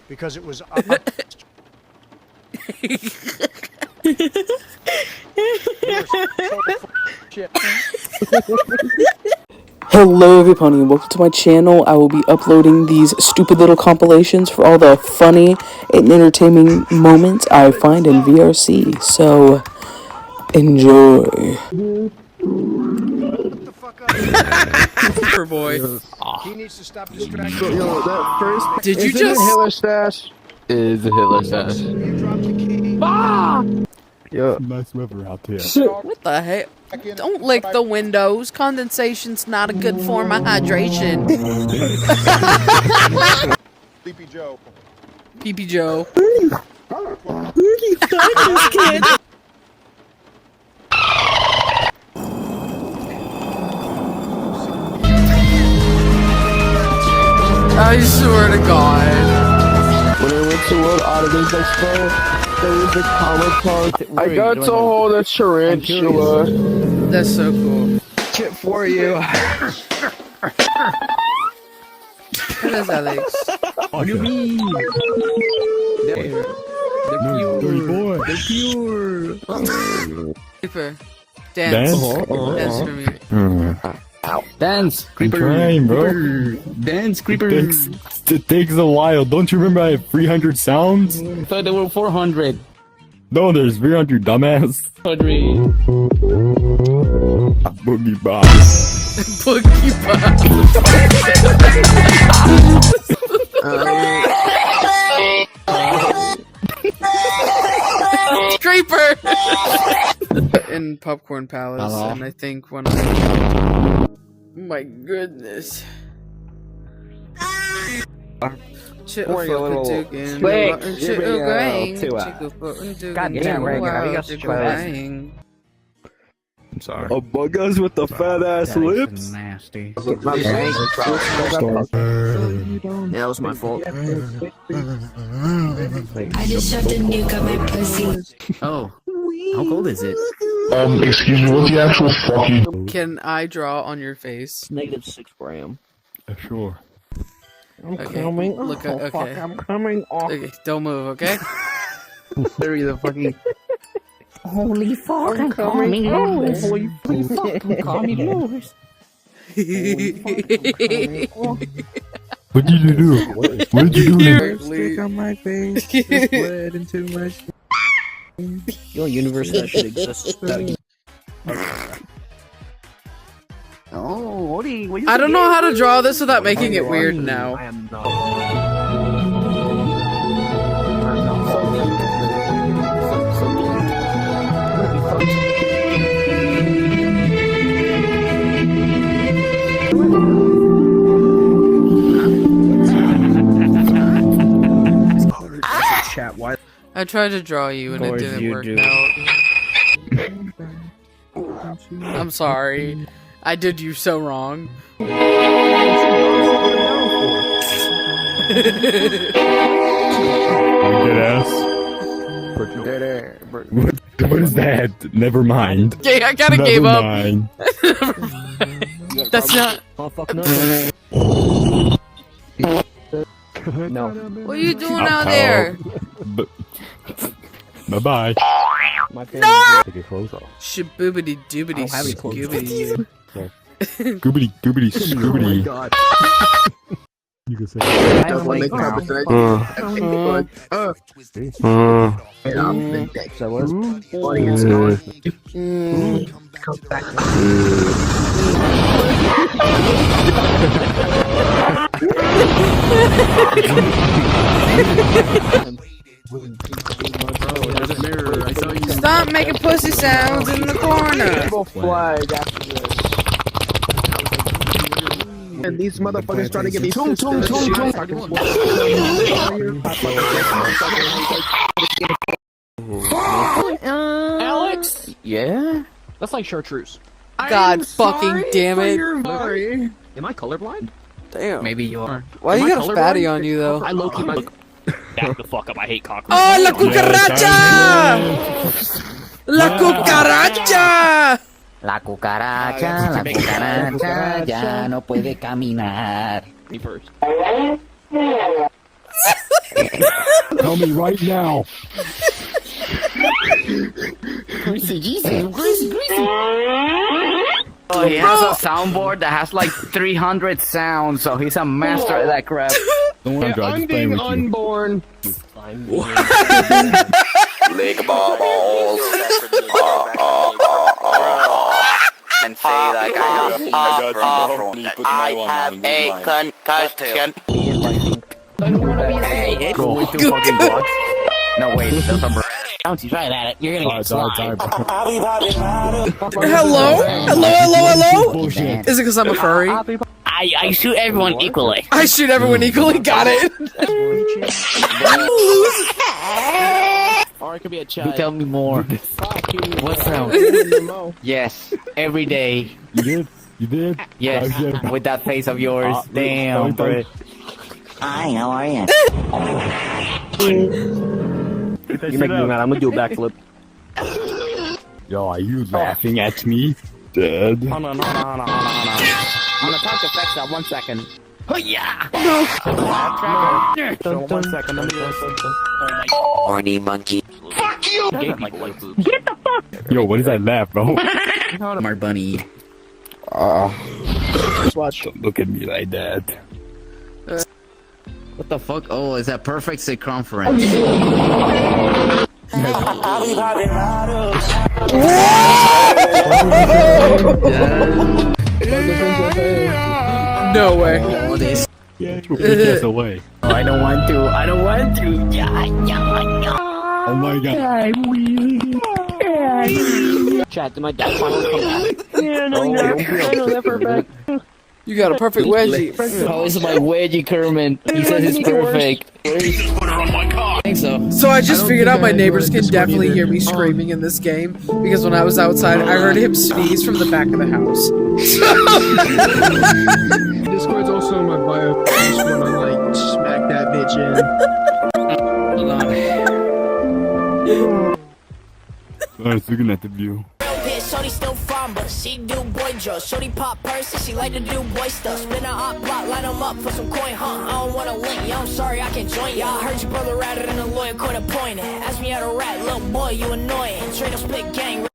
because it was. Hello everybody and welcome to my channel. I will be uploading these stupid little compilations for all the funny and entertaining moments I find in VRC. So, enjoy. Poor boy. He needs to stop distracting. Did you just? Hitler stash? Is the Hitler stash? You dropped the key. Yeah. Nice river out there. What the heck? Don't lick the windows. Condensation's not a good form of hydration. Sleepy Joe. PP Joe. I swear to God. When I went to World Auditors Expo, there was a comic called I got to hold a tarantula. That's so cool. Shit for you. What is Alex? What do you mean? They're pure. They're pure. Creeper. Dance. Dance for me. Dance, creeper. Trying, bro. Dance, creeper. It takes a while. Don't you remember I have 300 sounds? I thought there were 400. No, there's 300, dumbass. 100. Boogie box. Boogie box. Creeper! In Popcorn Palace, and I think when I... My goodness. I'm sorry. Among Us with the fat ass lips. Nasty. Yeah, that was my fault. I just shoved a nuke up my pussy. Oh, how cold is it? Excuse me, what's the actual fucking... Can I draw on your face? -6 gram. Sure. I'm Okay, coming. look Oh, at- fuck, okay. I'm coming off. Okay, don't move, okay? Literally the fucking... Holy fuck, I'm coming. Lewis. Holy fuck, I'm coming. Lewis. What did you do? What did you do? Stick on my face. Just bled into my... Your universe that should exist. Oh, what are you I don't know how to draw this without making it weird now. I am not. I tried to draw you and it didn't work out. I'm sorry. I did you so wrong. Dead ass. What is that? Never mind. Okay, I kinda Never gave up. mind. That's not. Oh, fuck no. No. What are you doing out there? Bye bye. My No! Take your clothes off. Shaboobity doobity I don't have any clothes. scoobity. Goobity goobity Oh my scoobity. god. You can say. So where's Stop making pussy sounds in the corner. flag after this? And these motherfuckers trying to get me tung. Alex? Yeah? That's like chartreuse. God fucking damn it. Sorry. Am I colorblind? Damn. Maybe you are. Why Am you I got a fatty colorblind? on you though? I low-key my... Back the fuck up, I hate cockroaches. Oh, la cucaracha! La cucaracha! La cucaracha ya no puede caminar. Me first. Tell me right now. Greasy, Jesus, greasy. Oh, he has a soundboard that has like 300 sounds, so he's a master at that crap. Don't worry, I'm just playing with you. Unborn. Lick balls. And say like I have a concussion. Hey, go with 2 fucking blocks. No, wait, that's a bird. Don't you try that, you're gonna get slime. Hello? Bullshit. Is it because I'm a furry? I shoot everyone equally. I shoot everyone equally. Got it. Or it could be a You child. tell me more. What sound? Yes, every day. You did? You did? Yes, Okay. with that face of yours. Damn, bro. Hi, how are you? You make me mad. I'm gonna do a backflip. Yo, are you laughing at me? Dead. Hold on. I'm gonna time to fix that 1 second. Oh yeah! So 1 second. Let me Horny monkey. Yo, what is that laugh, bro? Smart bunny. watch. Don't look at me like that. What the fuck? Oh, is that perfect circumference? No way. Oh, this. Yeah, you put away. Oh, I don't want to. I don't want to. Oh my god. Chat, did my dad finally come back? Yeah, no, I know that for a fact. You got a perfect wedgie. How is my wedgie, Kermit? He says it's perfect. I think so. So I just figured out my neighbors can definitely hear me screaming in this game because when I was outside, I heard him sneeze from the back of the house. Discord's also in my bio. I just wanna like smack that bitch in. Hold on. I was looking at the view. Shorty still fine, but she do boy drugs. Shorty pop person, she like to do boy stuff. Spin a hot block, line them up for some coin, huh? I don't wanna link, yeah, I'm sorry, I can't join ya. I heard your brother ratted and a lawyer court appointed. Ask me how to rat, little boy, you annoying. Straight up spit gang.